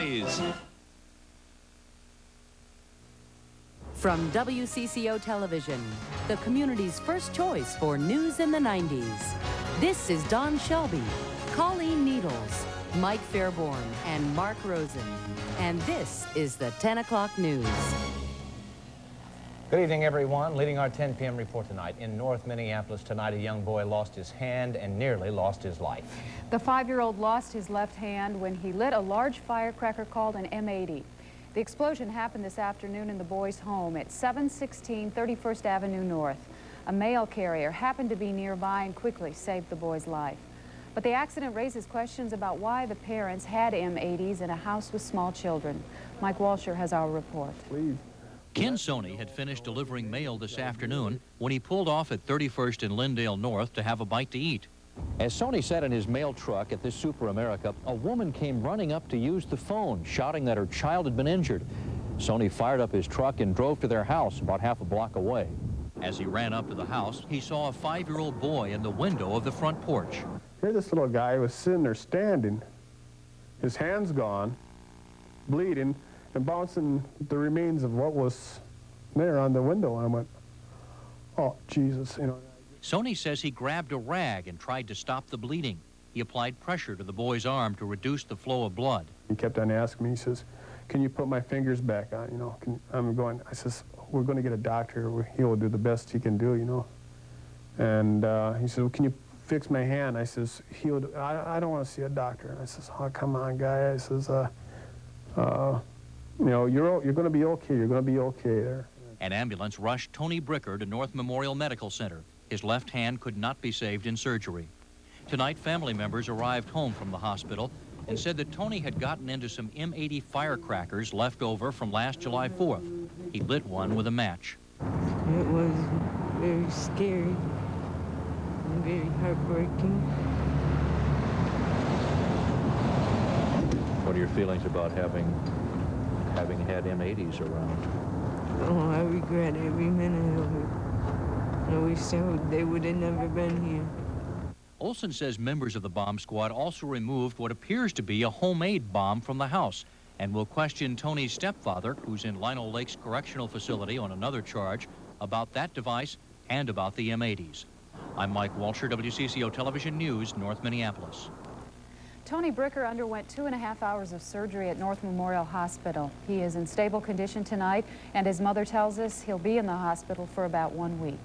boys. From WCCO Television, the community's first choice for news in the 90s. This is Don Shelby, Colleen Needles, Mike Fairborn, and Mark Rosen. And this is the 10 o'clock news. Good evening, everyone. Leading our 10 p.m. report tonight, in North Minneapolis tonight, a young boy lost his hand and nearly lost his life. The 5-year-old lost his left hand when he lit a large firecracker called an M80. The explosion happened this afternoon in the boy's home at 716 31st Avenue North. A mail carrier happened to be nearby and quickly saved the boy's life. But the accident raises questions about why the parents had M80s in a house with small children. Mike Walsher has our report. Please. Ken Sony had finished delivering mail this afternoon when he pulled off at 31st and Lindale North to have a bite to eat. As Sony sat in his mail truck at this Super America, a woman came running up to use the phone, shouting that her child had been injured. Sony fired up his truck and drove to their house about half a block away. As he ran up to the house, he saw a 5-year-old boy in the window of the front porch. Here this little guy was sitting there standing, his hand's gone, bleeding, and bouncing the remains of what was there on the window. I went, oh, Jesus, you know. Sony says he grabbed a rag and tried to stop the bleeding. He applied pressure to the boy's arm to reduce the flow of blood. He kept on asking me, he says, can you put my fingers back on, you know? I'm going, I says, we're going to get a doctor. He will do the best he can do, you know. And he said, well, can you fix my hand? I says, I don't want to see a doctor. And I says, oh, come on, guy. I says, you know, you're going to be okay. You're going to be okay there. An ambulance rushed Tony Bricker to North Memorial Medical Center. His left hand could not be saved in surgery. Tonight, family members arrived home from the hospital and said that Tony had gotten into some M80 firecrackers left over from last July 4th. He lit one with a match. It was very scary and very heartbreaking. What are your feelings about having had M80s around? Oh, I regret every minute of it. I wish they would have never been here. Olson says members of the bomb squad also removed what appears to be a homemade bomb from the house and will question Tony's stepfather, who's in Lino Lakes Correctional Facility on another charge, about that device and about the M80s. I'm Mike Walsher, WCCO Television News, North Minneapolis. Tony Bricker underwent 2.5 hours of surgery at North Memorial Hospital. He is in stable condition tonight, and his mother tells us he'll be in the hospital for about 1 week.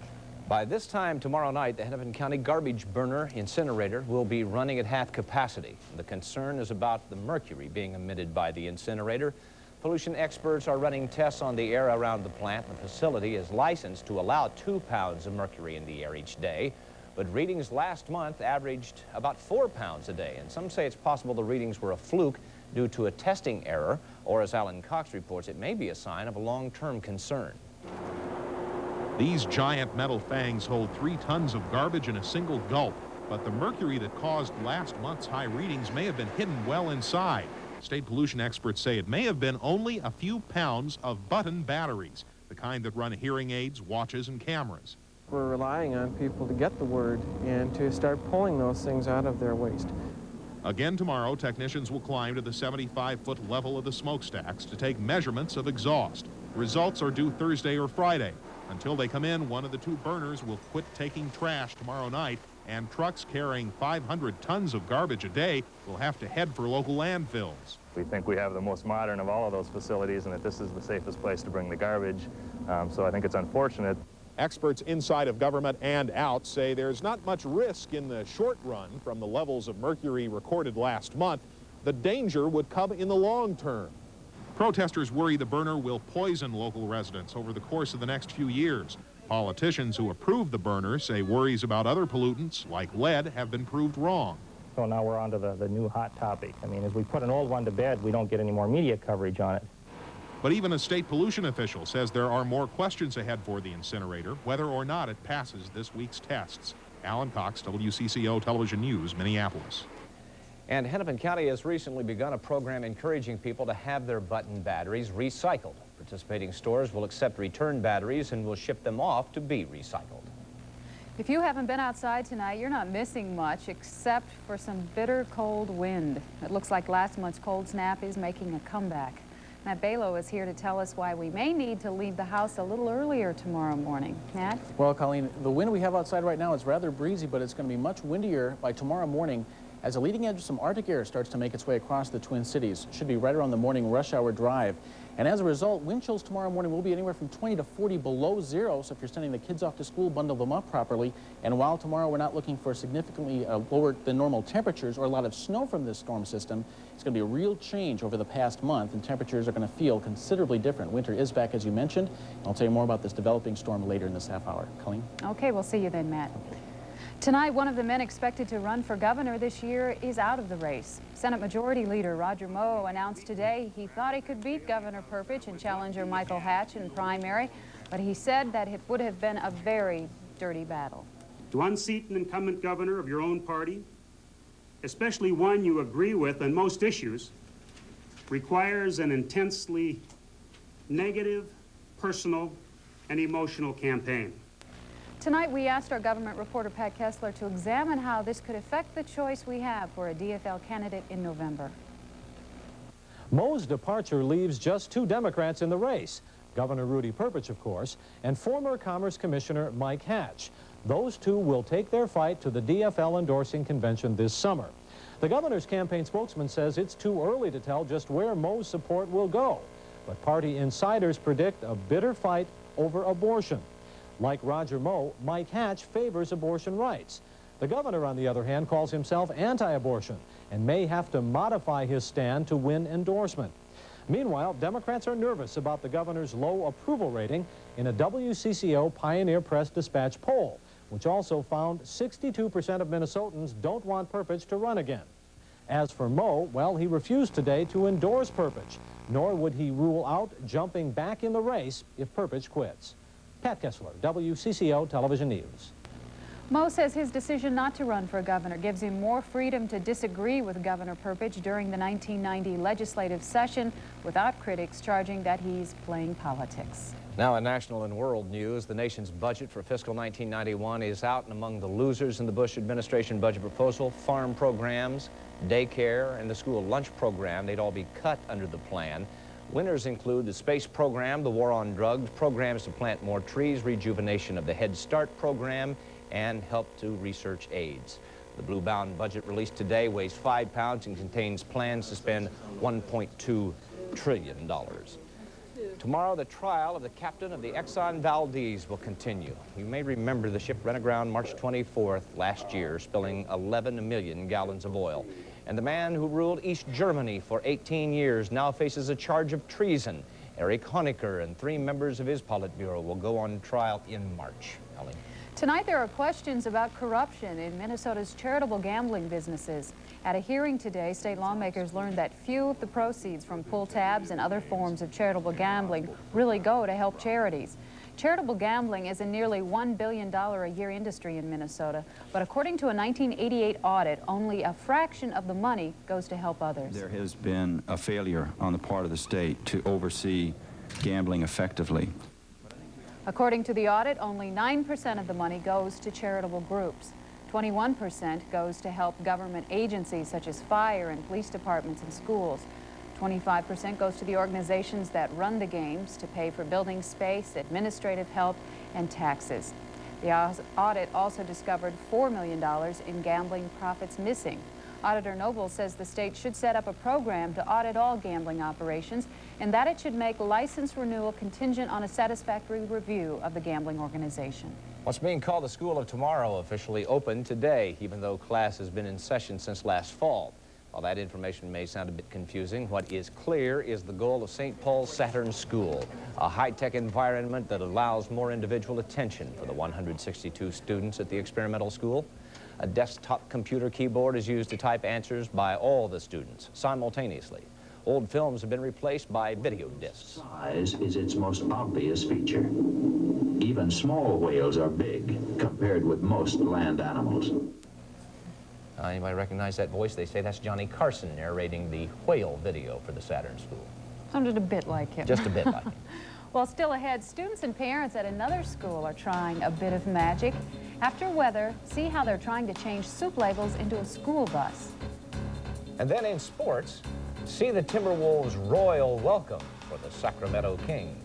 By this time tomorrow night, the Hennepin County garbage burner incinerator will be running at half capacity. The concern is about the mercury being emitted by the incinerator. Pollution experts are running tests on the air around the plant. The facility is licensed to allow 2 pounds of mercury in the air each day, but readings last month averaged about 4 pounds a day, and some say it's possible the readings were a fluke due to a testing error, or as Alan Cox reports, it may be a sign of a long-term concern. These giant metal fangs hold 3 tons of garbage in a single gulp, but the mercury that caused last month's high readings may have been hidden well inside. State pollution experts say it may have been only a few pounds of button batteries, the kind that run hearing aids, watches, and cameras. We're relying on people to get the word and to start pulling those things out of their waste. Again tomorrow, technicians will climb to the 75-foot level of the smokestacks to take measurements of exhaust. Results are due Thursday or Friday. Until they come in, one of the 2 burners will quit taking trash tomorrow night, and trucks carrying 500 tons of garbage a day will have to head for local landfills. We think we have the most modern of all of those facilities and that this is the safest place to bring the garbage, so I think it's unfortunate. Experts inside of government and out say there's not much risk in the short run from the levels of mercury recorded last month. The danger would come in the long term. Protesters worry the burner will poison local residents over the course of the next few years. Politicians who approve the burner say worries about other pollutants, like lead, have been proved wrong. So now we're on to the new hot topic. I mean, as we put an old one to bed, we don't get any more media coverage on it. But even a state pollution official says there are more questions ahead for the incinerator, whether or not it passes this week's tests. Alan Cox, WCCO Television News, Minneapolis. And Hennepin County has recently begun a program encouraging people to have their button batteries recycled. Participating stores will accept return batteries and will ship them off to be recycled. If you haven't been outside tonight, you're not missing much except for some bitter cold wind. It looks like last month's cold snap is making a comeback. Matt Balo is here to tell us why we may need to leave the house a little earlier tomorrow morning. Matt? Well, Colleen, the wind we have outside right now is rather breezy, but it's going to be much windier by tomorrow morning as the leading edge of some Arctic air starts to make its way across the Twin Cities. Should be right around the morning rush hour drive. And as a result, wind chills tomorrow morning will be anywhere from 20 to 40 below zero. So if you're sending the kids off to school, bundle them up properly. And while tomorrow we're not looking for significantly lower than normal temperatures or a lot of snow from this storm system, it's going to be a real change over the past month, and temperatures are going to feel considerably different. Winter is back, as you mentioned. I'll tell you more about this developing storm later in this half hour. Colleen? Okay, we'll see you then, Matt. Tonight, one of the men expected to run for governor this year is out of the race. Senate Majority Leader Roger Moe announced today he thought he could beat Governor Perpich and challenger Michael Hatch in primary, but he said that it would have been a very dirty battle. To unseat an incumbent governor of your own party, especially one you agree with on most issues, requires an intensely negative, personal, and emotional campaign. Tonight, we asked our government reporter Pat Kessler to examine how this could affect the choice we have for a DFL candidate in November. Moe's departure leaves just two Democrats in the race, Governor Rudy Perpich, of course, and former Commerce Commissioner Mike Hatch. Those two will take their fight to the DFL endorsing convention this summer. The governor's campaign spokesman says it's too early to tell just where Moe's support will go, but party insiders predict a bitter fight over abortion. Like Roger Moe, Mike Hatch favors abortion rights. The governor, on the other hand, calls himself anti-abortion and may have to modify his stand to win endorsement. Meanwhile, Democrats are nervous about the governor's low approval rating in a WCCO Pioneer Press Dispatch poll, which also found 62% of Minnesotans don't want Perpich to run again. As for Moe, well, he refused today to endorse Perpich, nor would he rule out jumping back in the race if Perpich quits. Pat Kessler, WCCO Television News. Moe says his decision not to run for governor gives him more freedom to disagree with Governor Perpich during the 1990 legislative session without critics charging that he's playing politics. Now in national and world news, the nation's budget for fiscal 1991 is out, and among the losers in the Bush administration budget proposal, farm programs, daycare, and the school lunch program, they'd all be cut under the plan. Winners include the space program, the war on drugs, programs to plant more trees, rejuvenation of the Head Start program, and help to research AIDS. The blue-bound budget released today weighs 5 pounds and contains plans to spend $1.2 trillion. Tomorrow, the trial of the captain of the Exxon Valdez will continue. You may remember the ship ran aground March 24th last year, spilling 11 million gallons of oil. And the man who ruled East Germany for 18 years now faces a charge of treason. Erich Honecker and 3 members of his Politburo will go on trial in March. Ellie. Tonight, there are questions about corruption in Minnesota's charitable gambling businesses. At a hearing today, state lawmakers learned that few of the proceeds from pull tabs and other forms of charitable gambling really go to help charities. Charitable gambling is a nearly $1 billion a year industry in Minnesota, but according to a 1988 audit, only a fraction of the money goes to help others. There has been a failure on the part of the state to oversee gambling effectively. According to the audit, only 9% of the money goes to charitable groups. 21% goes to help government agencies such as fire and police departments and schools. 25% goes to the organizations that run the games to pay for building space, administrative help, and taxes. The audit also discovered $4 million in gambling profits missing. Auditor Noble says the state should set up a program to audit all gambling operations and that it should make license renewal contingent on a satisfactory review of the gambling organization. What's being called the School of Tomorrow officially opened today, even though class has been in session since last fall. While that information may sound a bit confusing, what is clear is the goal of St. Paul's Saturn School, a high-tech environment that allows more individual attention for the 162 students at the experimental school. A desktop computer keyboard is used to type answers by all the students simultaneously. Old films have been replaced by video discs. Size is its most obvious feature. Even small whales are big compared with most land animals. Anybody recognize that voice? They say that's Johnny Carson narrating the whale video for the Saturn School. Sounded a bit like him. Just a bit like him. Well, still ahead, students and parents at another school are trying a bit of magic. After weather, see how they're trying to change soup labels into a school bus. And then in sports, see the Timberwolves' royal welcome for the Sacramento Kings.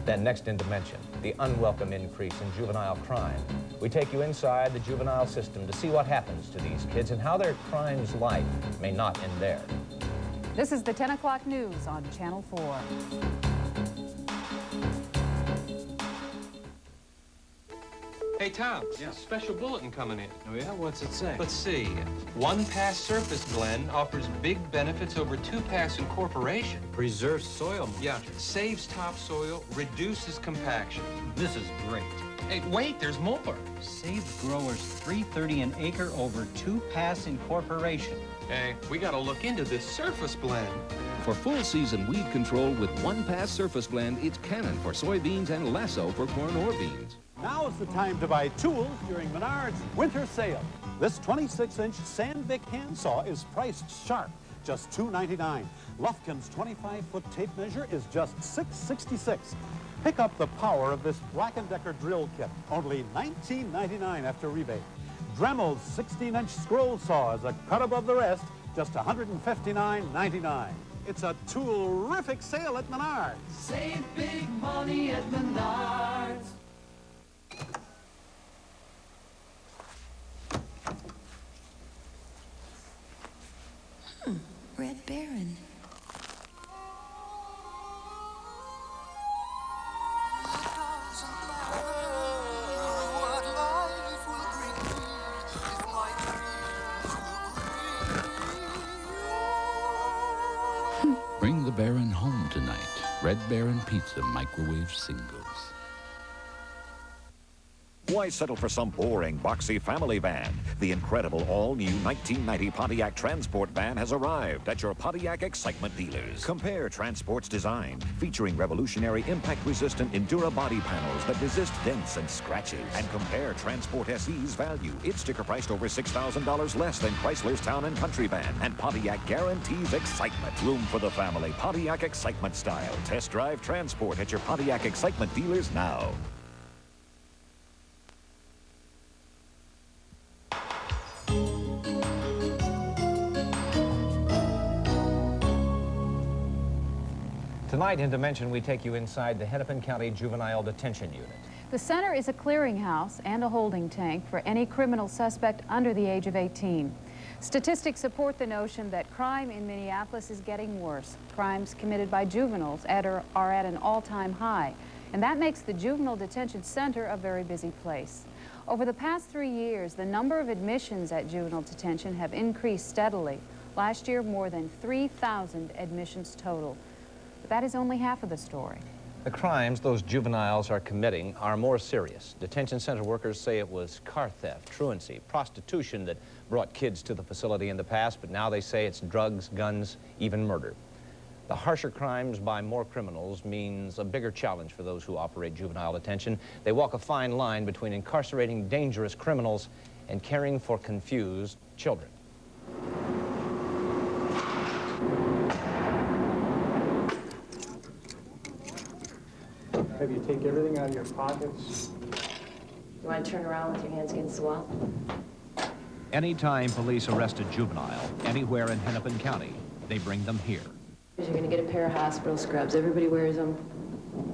Then next in Dimension, the unwelcome increase in juvenile crime. We take you inside the juvenile system to see what happens to these kids and how their crime's life may not end there. This is the 10 o'clock news on Channel 4. Hey, Tom, yeah. Special bulletin coming in. Oh, yeah? What's it say? Let's see. One-pass surface blend offers big benefits over two-pass incorporation. Preserves soil moisture. Yeah, saves topsoil, reduces compaction. This is great. Hey, wait, there's more. Saves growers $3.30 an acre over two-pass incorporation. Hey, we gotta look into this surface blend. For full season weed control with one-pass surface blend, it's Cannon for soybeans and Lasso for corn or beans. Now is the time to buy tools during Menards' winter sale. This 26-inch Sandvik handsaw is priced sharp, just $2.99. Lufkin's 25-foot tape measure is just $6.66. Pick up the power of this Black & Decker drill kit, only $19.99 after rebate. Dremel's 16-inch scroll saw is a cut above the rest, just $159.99. It's a tool-rific sale at Menards. Save big money at Menards. Red Baron. Bring the Baron home tonight. Red Baron Pizza microwave singles. Why settle for some boring, boxy family van? The incredible all-new 1990 Pontiac Transport van has arrived at your Pontiac Excitement dealers. Compare Transport's design, featuring revolutionary impact-resistant Endura body panels that resist dents and scratches. And compare Transport SE's value. It's sticker priced over $6,000 less than Chrysler's Town and Country van. And Pontiac guarantees excitement. Room for the family. Pontiac Excitement style. Test drive Transport at your Pontiac Excitement dealers now. Tonight in Dimension, we take you inside the Hennepin County Juvenile Detention Unit. The center is a clearinghouse and a holding tank for any criminal suspect under the age of 18. Statistics support the notion that crime in Minneapolis is getting worse. Crimes committed by juveniles are at an all-time high, and that makes the Juvenile Detention Center a very busy place. Over the past 3 years, the number of admissions at juvenile detention have increased steadily. Last year, more than 3,000 admissions total. But that is only half of the story. The crimes those juveniles are committing are more serious. Detention center workers say it was car theft, truancy, prostitution that brought kids to the facility in the past, but now they say it's drugs, guns, even murder. The harsher crimes by more criminals means a bigger challenge for those who operate juvenile detention. They walk a fine line between incarcerating dangerous criminals and caring for confused children. Have you take everything out of your pockets? You want to turn around with your hands against the wall? Anytime police arrest a juvenile anywhere in Hennepin County, they bring them here. You're going to get a pair of hospital scrubs. Everybody wears them.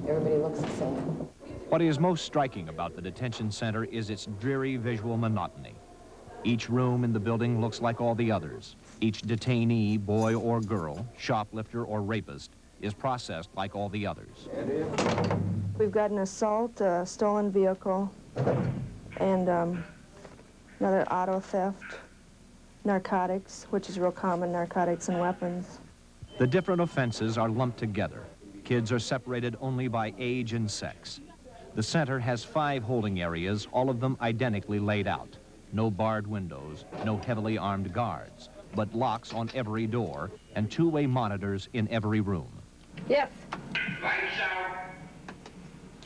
Everybody looks the same. What is most striking about the detention center is its dreary visual monotony. Each room in the building looks like all the others. Each detainee, boy or girl, shoplifter or rapist, is processed like all the others. We've got an assault, a stolen vehicle, and another auto theft, narcotics, which is real common, narcotics and weapons. The different offenses are lumped together. Kids are separated only by age and sex. The center has 5 holding areas, all of them identically laid out. No barred windows, no heavily armed guards, but locks on every door and two-way monitors in every room. Yes. Lights out.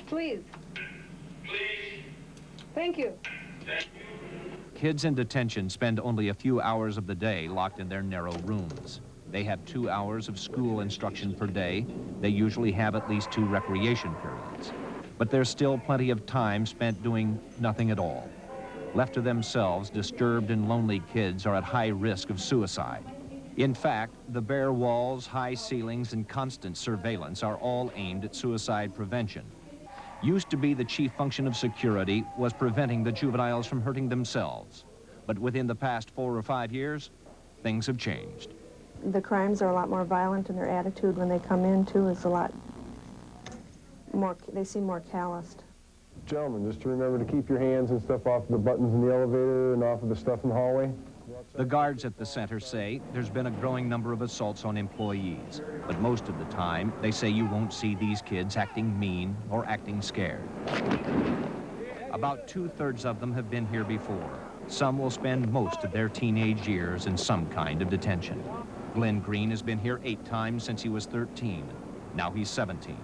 Please. Please. Thank you. Thank you. Kids in detention spend only a few hours of the day locked in their narrow rooms. They have 2 hours of school instruction per day. They usually have at least 2 recreation periods. But there's still plenty of time spent doing nothing at all. Left to themselves, disturbed and lonely kids are at high risk of suicide. In fact, the bare walls, high ceilings, and constant surveillance are all aimed at suicide prevention. Used to be the chief function of security was preventing the juveniles from hurting themselves. But within the past 4 or 5 years, things have changed. The crimes are a lot more violent, and their attitude when they come in, too, is a lot more, they seem more calloused. Gentlemen, just to remember to keep your hands and stuff off the buttons in the elevator and off of the stuff in the hallway. The guards at the center say there's been a growing number of assaults on employees, but most of the time, they say you won't see these kids acting mean or acting scared. About 2/3 of them have been here before. Some will spend most of their teenage years in some kind of detention. Glenn Green has been here 8 times since he was 13. Now he's 17.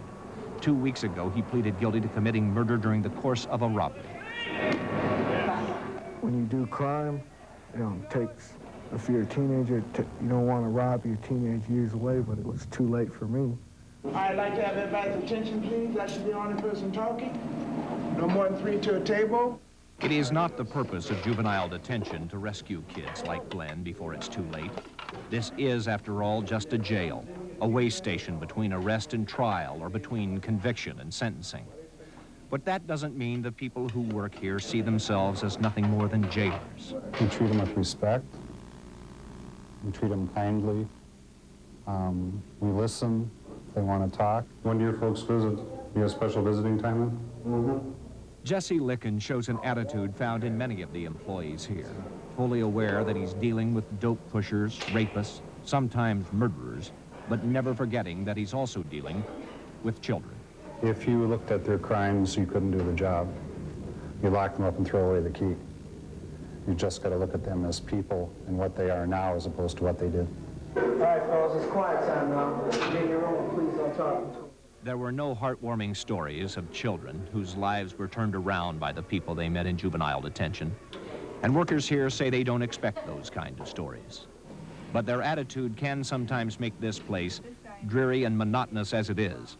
2 weeks ago, he pleaded guilty to committing murder during the course of a robbery. When you do crime, it takes, if you're a teenager, you don't want to rob your teenage years away, but it was too late for me. I'd like to have everybody's attention, please. I should be the only person talking. No more than 3 to a table. It is not the purpose of juvenile detention to rescue kids like Glenn before it's too late. This is, after all, just a jail, a way station between arrest and trial or between conviction and sentencing. But that doesn't mean the people who work here see themselves as nothing more than jailers. We treat them with respect. We treat them kindly. We listen if they want to talk. When do your folks visit? You have special visiting time then? Jesse Licken shows an attitude found in many of the employees here, fully aware that he's dealing with dope pushers, rapists, sometimes murderers, but never forgetting that he's also dealing with children. If you looked at their crimes, you couldn't do the job. You lock them up and throw away the key. You just got to look at them as people and what they are now as opposed to what they did. All right, fellas, it's quiet time now. Get in your room, please, don't talk. There were no heartwarming stories of children whose lives were turned around by the people they met in juvenile detention. And workers here say they don't expect those kind of stories. But their attitude can sometimes make this place, dreary and monotonous as it is,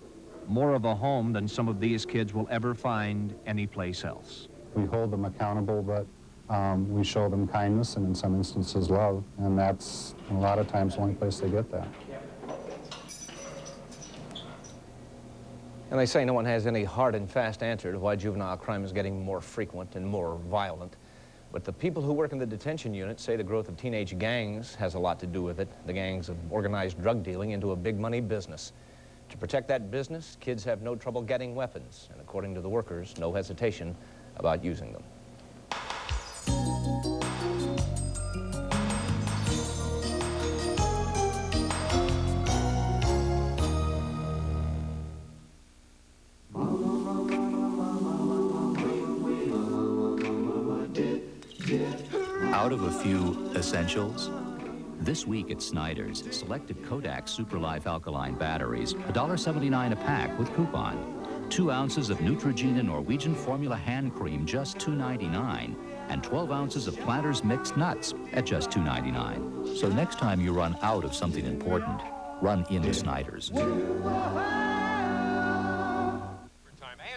more of a home than some of these kids will ever find anyplace else. We hold them accountable, but we show them kindness and in some instances love, and that's a lot of times the only place they get that. And they say no one has any hard and fast answer to why juvenile crime is getting more frequent and more violent. But the people who work in the detention unit say the growth of teenage gangs has a lot to do with it. The gangs of organized drug dealing into a big money business. To protect that business, kids have no trouble getting weapons, and according to the workers, no hesitation about using them. Out of a few essentials, this week at Snyder's, selected Kodak Super Life alkaline batteries, $1.79 a pack with coupon. 2 ounces of Neutrogena Norwegian Formula hand cream, just $2.99, and 12 ounces of Planters mixed nuts at just $2.99. So next time you run out of something important, run into Snyder's.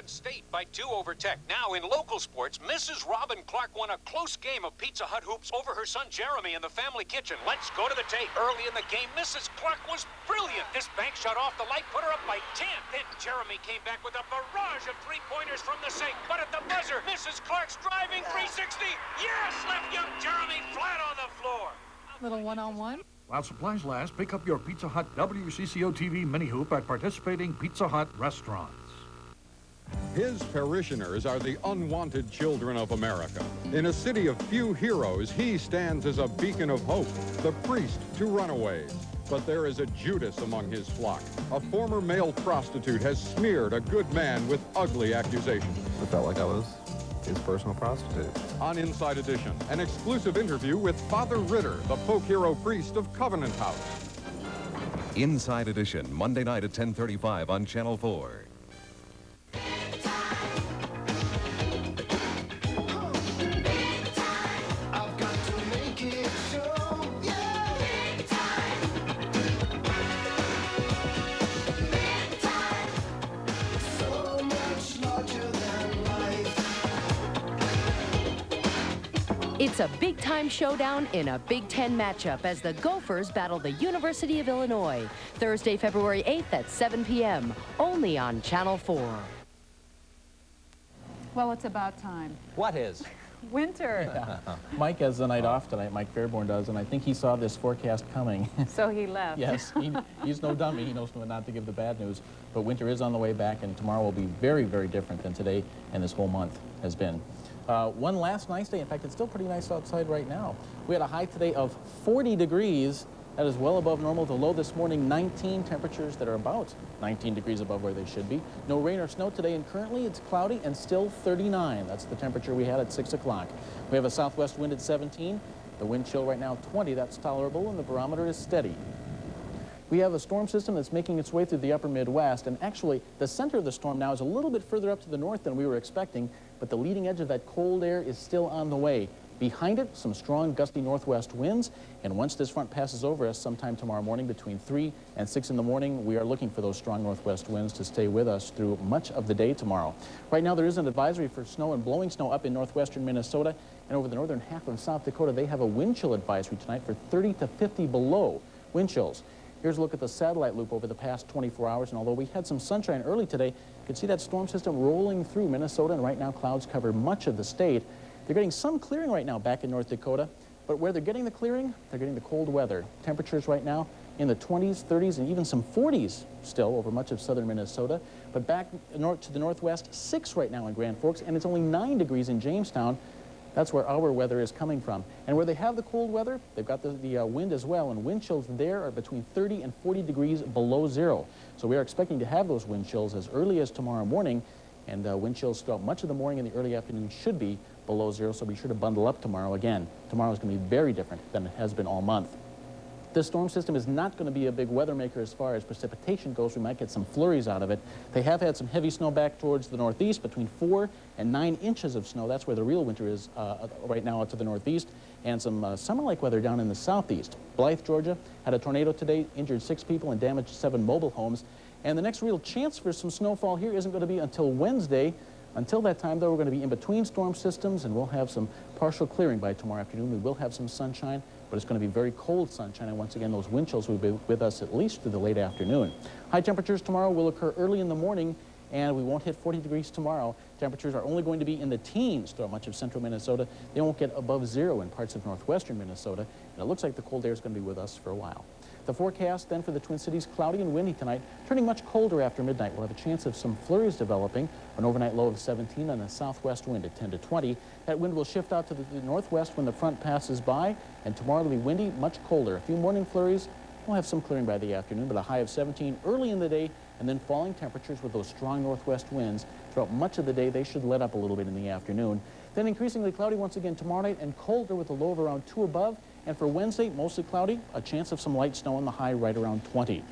State by 2 over Tech. Now in local sports, Mrs. Robin Clark won a close game of Pizza Hut hoops over her son Jeremy in the family kitchen. Let's go to the tape. Early in the game, Mrs. Clark was brilliant. This bank shut off the light, put her up by 10. Then Jeremy came back with a barrage of 3-pointers from the sink. But at the buzzer, Mrs. Clark's driving 360. Yes, left young Jeremy flat on the floor. Little one-on-one. While supplies last, pick up your Pizza Hut WCCO TV mini hoop at participating Pizza Hut restaurants. His parishioners are the unwanted children of America. In a city of few heroes, he stands as a beacon of hope, the priest to runaways. But there is a Judas among his flock. A former male prostitute has smeared a good man with ugly accusations. I felt like I was his personal prostitute. On Inside Edition, an exclusive interview with Father Ritter, the folk hero priest of Covenant House. Inside Edition, Monday night at 10:35 on Channel 4. It's a big-time showdown in a Big Ten matchup as the Gophers battle the University of Illinois. Thursday, February 8th at 7 p.m. only on Channel 4. Well, it's about time. What is? Winter. Yeah. Mike has the night off tonight, Mike Fairborn does, and I think he saw this forecast coming. So he left. Yes, he's no dummy. He knows not to give the bad news. But winter is on the way back, and tomorrow will be very, very different than today and this whole month has been. One last nice day. In fact, it's still pretty nice outside right now. We had a high today of 40 degrees. That is well above normal. The low this morning, 19, temperatures that are about 19 degrees above where they should be. No rain or snow today, and currently it's cloudy and still 39. That's the temperature we had at 6 o'clock. We have a southwest wind at 17. The wind chill right now 20. That's tolerable, and the barometer is steady. We have a storm system that's making its way through the upper Midwest, and actually the center of the storm now is a little bit further up to the north than we were expecting, but the leading edge of that cold air is still on the way. Behind it, some strong gusty northwest winds, and once this front passes over us sometime tomorrow morning between 3 and 6 in the morning, we are looking for those strong northwest winds to stay with us through much of the day tomorrow. Right now, there is an advisory for snow and blowing snow up in northwestern Minnesota, and over the northern half of South Dakota, they have a wind chill advisory tonight for 30 to 50 below wind chills. Here's a look at the satellite loop over the past 24 hours, and although we had some sunshine early today, you can see that storm system rolling through Minnesota, and right now clouds cover much of the state. They're getting some clearing right now back in North Dakota, but where they're getting the clearing, they're getting the cold weather. Temperatures right now in the 20s, 30s, and even some 40s still over much of southern Minnesota. But back north to the northwest, 6 right now in Grand Forks, and it's only 9 degrees in Jamestown. That's where our weather is coming from. And where they have the cold weather, they've got the wind as well, and wind chills there are between 30 and 40 degrees below zero. So we are expecting to have those wind chills as early as tomorrow morning, and wind chills throughout much of the morning and the early afternoon should be below zero, so be sure to bundle up tomorrow again. Tomorrow is going to be very different than it has been all month. This storm system is not going to be a big weather maker as far as precipitation goes. We might get some flurries out of it. They have had some heavy snow back towards the northeast, between 4 and 9 inches of snow. That's where the real winter is right now out to the northeast, and some summer-like weather down in the southeast. Blythe, Georgia, had a tornado today, injured 6 people and damaged 7 mobile homes. And the next real chance for some snowfall here isn't going to be until Wednesday. Until that time, though, we're going to be in between storm systems, and we'll have some partial clearing by tomorrow afternoon. We will have some sunshine, but it's going to be very cold sunshine, and once again, those wind chills will be with us at least through the late afternoon. High temperatures tomorrow will occur early in the morning, and we won't hit 40 degrees tomorrow. Temperatures are only going to be in the teens throughout much of central Minnesota. They won't get above zero in parts of northwestern Minnesota, and it looks like the cold air is going to be with us for a while. The forecast then for the Twin Cities, cloudy and windy tonight, turning much colder after midnight. We'll have a chance of some flurries developing, an overnight low of 17 and a southwest wind at 10 to 20. That wind will shift out to the northwest when the front passes by, and tomorrow it'll be windy, much colder. A few morning flurries. We'll have some clearing by the afternoon, but a high of 17 early in the day, and then falling temperatures with those strong northwest winds. Throughout much of the day, they should let up a little bit in the afternoon. Then increasingly cloudy once again tomorrow night, and colder with a low of around 2 above. And for Wednesday, mostly cloudy, a chance of some light snow on the high right around 20.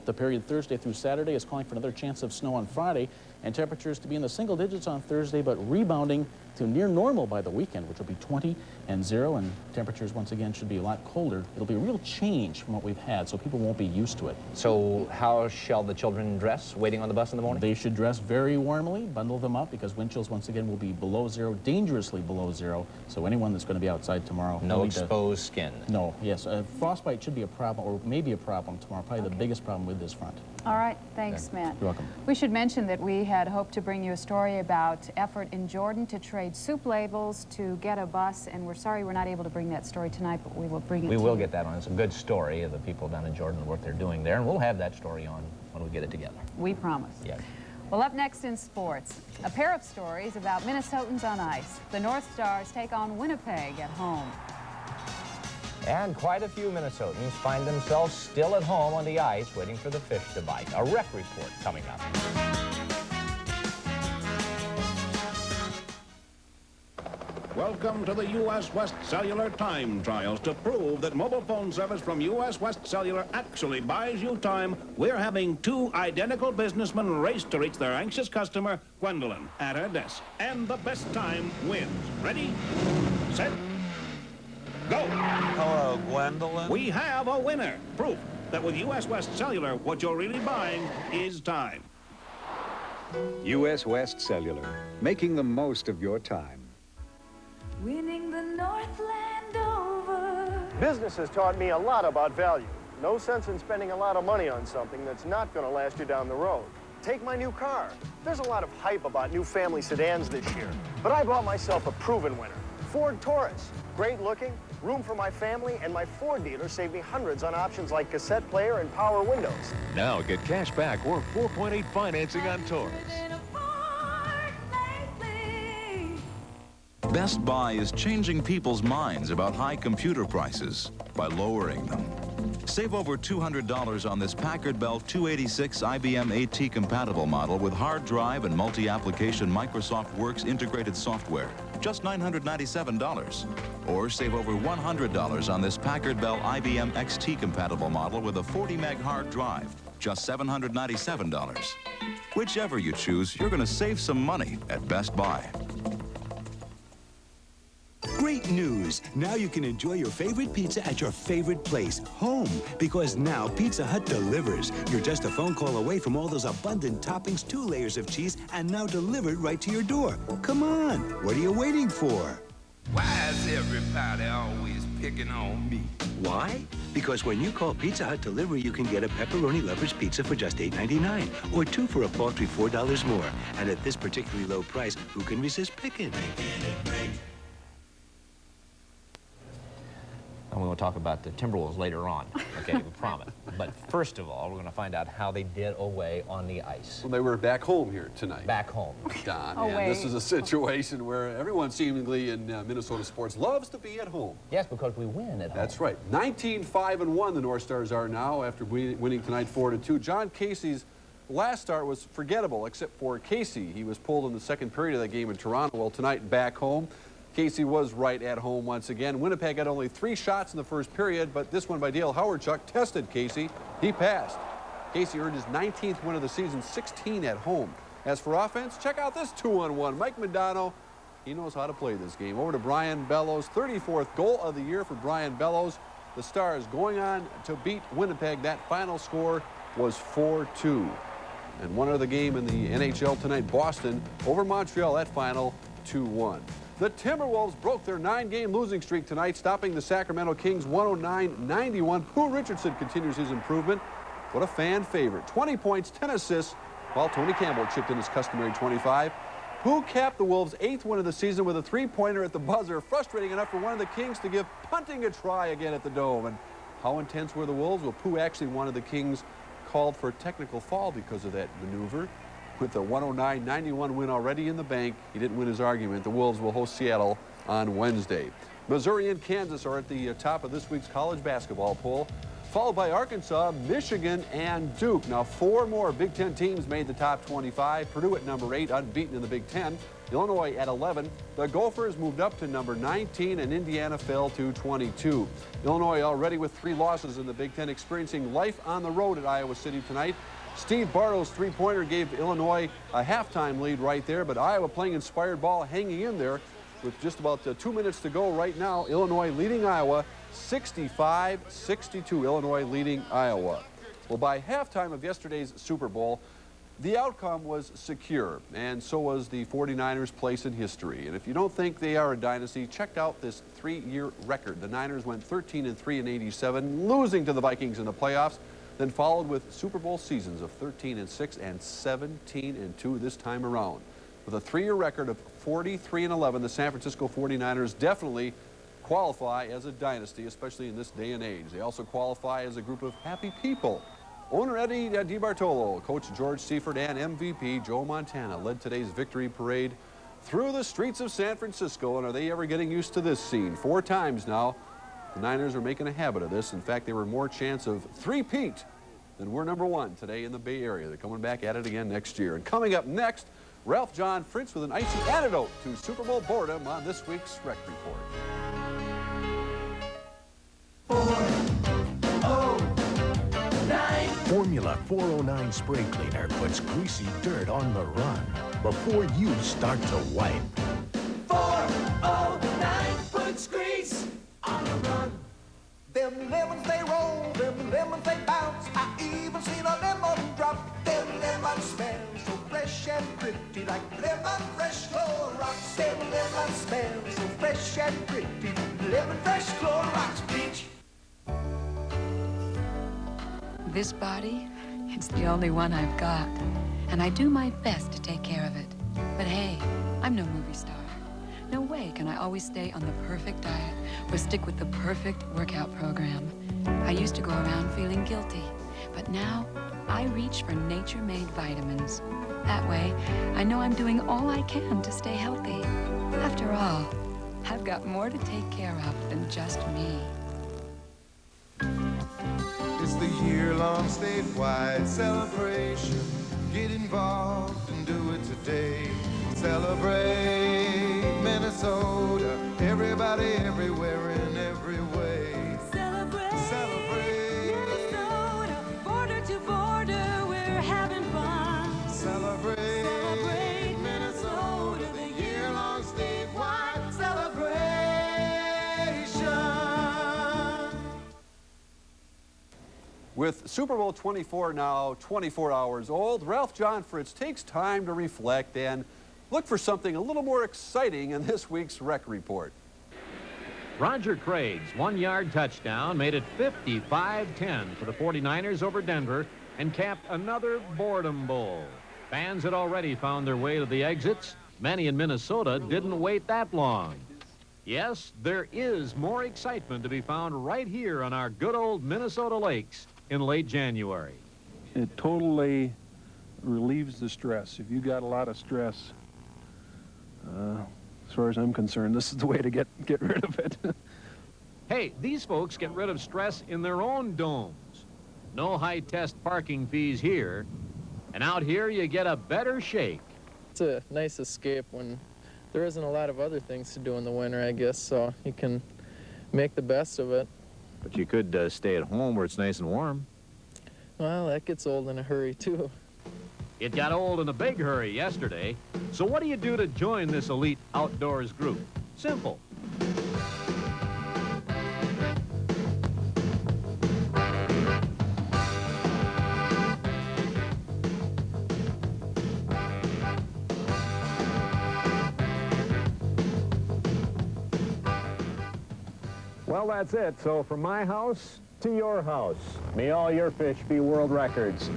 The period Thursday through Saturday is calling for another chance of snow on Friday, and temperatures to be in the single digits on Thursday, but rebounding to near normal by the weekend, which will be 20 and 0, and temperatures once again should be a lot colder. It'll be a real change from what we've had, so people won't be used to it. So how shall the children dress waiting on the bus in the morning? They should dress very warmly, bundle them up, because wind chills once again will be below zero, dangerously below zero. So anyone that's going to be outside tomorrow... No exposed skin. No, yes. Frostbite should be a problem, or maybe a problem tomorrow, probably the biggest problem with this front. All right, thanks, Matt. You're welcome. We should mention that we had hoped to bring you a story about effort in Jordan to trade soup labels to get a bus, and we're sorry we're not able to bring that story tonight, but we will bring it to you. We will get that on. It's a good story of the people down in Jordan, the work they're doing there, and we'll have that story on when we get it together. We promise. Yes. Well, up next in sports, a pair of stories about Minnesotans on ice. The North Stars take on Winnipeg at home. And quite a few Minnesotans find themselves still at home on the ice waiting for the fish to bite. A rec report coming up. Welcome to the U.S. West Cellular time trials. To prove that mobile phone service from U.S. West Cellular actually buys you time, we're having 2 identical businessmen race to reach their anxious customer, Gwendolyn, at her desk. And the best time wins. Ready, set, go. Hello, Gwendolyn. We have a winner. Proof that with U.S. West Cellular, what you're really buying is time. U.S. West Cellular, making the most of your time. winning the Northland over. Business has taught me a lot about value. No sense in spending a lot of money on something that's not going to last you down the road. Take my new car. There's a lot of hype about new family sedans this year, but I bought myself a proven winner. Ford Taurus. Great looking, room for my family, and my Ford dealer saved me hundreds on options like cassette player and power windows. Now get cash back or 4.8 financing on Taurus. Best Buy is changing people's minds about high computer prices by lowering them. Save over $200 on this Packard Bell 286 IBM AT compatible model with hard drive and multi-application Microsoft Works integrated software. Just $997. Or save over $100 on this Packard Bell IBM XT compatible model with a 40 meg hard drive. Just $797. Whichever you choose, you're going to save some money at Best Buy. Great news! Now you can enjoy your favorite pizza at your favorite place, home. Because now Pizza Hut delivers. You're just a phone call away from all those abundant toppings, 2 layers of cheese, and now delivered right to your door. Come on, what are you waiting for? Why is everybody always picking on me? Why? Because when you call Pizza Hut Delivery, you can get a pepperoni lovers pizza for just $8.99, or 2 for a paltry $4 more. And at this particularly low price, who can resist picking? And we're going to talk about the Timberwolves later on, okay, we promise. But first of all, we're going to find out how they did away on the ice. Well, they were back home here tonight. Back home. Don, and this is a situation where everyone seemingly in Minnesota sports loves to be at home. Yes, because we win at home. That's right. 19-5-1 the North Stars are now after winning tonight 4-2. John Casey's last start was forgettable, except for Casey. He was pulled in the second period of that game in Toronto. Well, tonight back home. Casey was right at home once again. Winnipeg had only 3 shots in the first period, but this one by Dale Howardchuk tested Casey. He passed. Casey earned his 19th win of the season, 16 at home. As for offense, check out this 2-on-1. Mike Modano, he knows how to play this game. Over to Brian Bellows, 34th goal of the year for Brian Bellows. The Stars going on to beat Winnipeg. That final score was 4-2. And one other game in the NHL tonight, Boston over Montreal, that final 2-1. The Timberwolves broke their 9-game losing streak tonight, stopping the Sacramento Kings 109-91. Pooh Richardson continues his improvement. What a fan favorite. 20 points, 10 assists, while Tony Campbell chipped in his customary 25. Pooh capped the Wolves' 8th win of the season with a 3-pointer at the buzzer, frustrating enough for one of the Kings to give punting a try again at the Dome. And how intense were the Wolves? Well, Pooh actually wanted the Kings called for a technical foul because of that maneuver. With the 109-91 win already in the bank, he didn't win his argument. The Wolves will host Seattle on Wednesday. Missouri and Kansas are at the top of this week's college basketball poll, followed by Arkansas, Michigan, and Duke. Now, 4 more Big Ten teams made the top 25. Purdue at number 8, unbeaten in the Big Ten. Illinois at 11. The Gophers moved up to number 19, and Indiana fell to 22. Illinois already with 3 losses in the Big Ten, experiencing life on the road at Iowa City tonight. Steve Bartow's 3-pointer gave Illinois a halftime lead right there, but Iowa playing inspired ball, hanging in there with just about 2 minutes to go right now. Illinois leading Iowa 65-62. Illinois leading Iowa. Well, by halftime of yesterday's Super Bowl, the outcome was secure, and so was the 49ers' place in history. And if you don't think they are a dynasty, check out this 3-year record. The Niners went 13-3 in '87, losing to the Vikings in the playoffs, then followed with Super Bowl seasons of 13-6 and 17-2 this time around. With a 3-year record of 43-11, the San Francisco 49ers definitely qualify as a dynasty, especially in this day and age. They also qualify as a group of happy people. Owner Eddie DiBartolo, Coach George Seifert, and MVP Joe Montana led today's victory parade through the streets of San Francisco. And are they ever getting used to this scene? 4 times now. The Niners are making a habit of this. In fact, they were more chance of three-peat than we're number 1 today in the Bay Area. They're coming back at it again next year. And coming up next, Ralph John Fritz with an icy antidote to Super Bowl boredom on this week's Rec Report. Formula 409 spray cleaner puts greasy dirt on the run before you start to wipe. 409 puts grease on the run. Them lemons they roll, them lemons they bounce. I even seen a lemon drop. Them lemons smell so fresh and pretty, like lemon fresh Clorox, them lemon smells so fresh and pretty. Lemon fresh Clorox bleach. This body, it's the only one I've got. And I do my best to take care of it. But hey, I'm no movie star. No way can I always stay on the perfect diet or stick with the perfect workout program. I used to go around feeling guilty, but now I reach for nature-made vitamins. That way, I know I'm doing all I can to stay healthy. After all, I've got more to take care of than just me. It's the year-long statewide celebration. Get involved and do it today. Celebrate Minnesota. Everybody, everywhere, in every way. Celebrate Minnesota. Border to border, we're having fun. Celebrate Minnesota. The year-long statewide celebration. With Super Bowl 24 now 24 hours old, Ralph John Fritz takes time to reflect and look for something a little more exciting in this week's Rec Report. Roger Craig's one-yard touchdown made it 55-10 for the 49ers over Denver and capped another boredom bowl. Fans had already found their way to the exits. Many in Minnesota didn't wait that long. Yes, there is more excitement to be found right here on our good old Minnesota lakes in late January. It totally relieves the stress. If you got a lot of stress, as far as I'm concerned, this is the way to get rid of it. Hey, these folks get rid of stress in their own domes. No high-test parking fees here. And out here, you get a better shake. It's a nice escape when there isn't a lot of other things to do in the winter, I guess, so you can make the best of it. But you could stay at home where it's nice and warm. Well, that gets old in a hurry, too. It got old in a big hurry yesterday. So what do you do to join this elite outdoors group? Simple. Well, that's it. So from my house to your house, may all your fish be world records.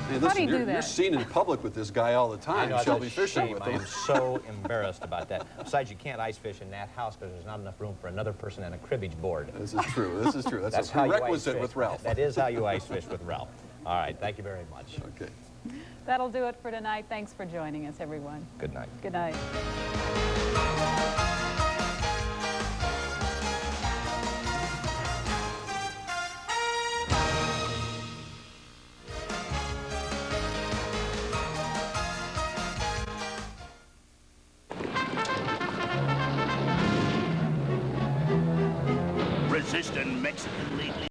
Hey, listen, you're seen in public with this guy all the time. Shelby fishing with him. I am so embarrassed about that. Besides, you can't ice fish in that house because there's not enough room for another person and a cribbage board. This is true. This is true. That's a how you prerequisite ice with fish. Ralph. That is how you ice fish with Ralph. All right. Thank you very much. Okay. That'll do it for tonight. Thanks for joining us, everyone. Good night. Good night. Resistant Mexican lately.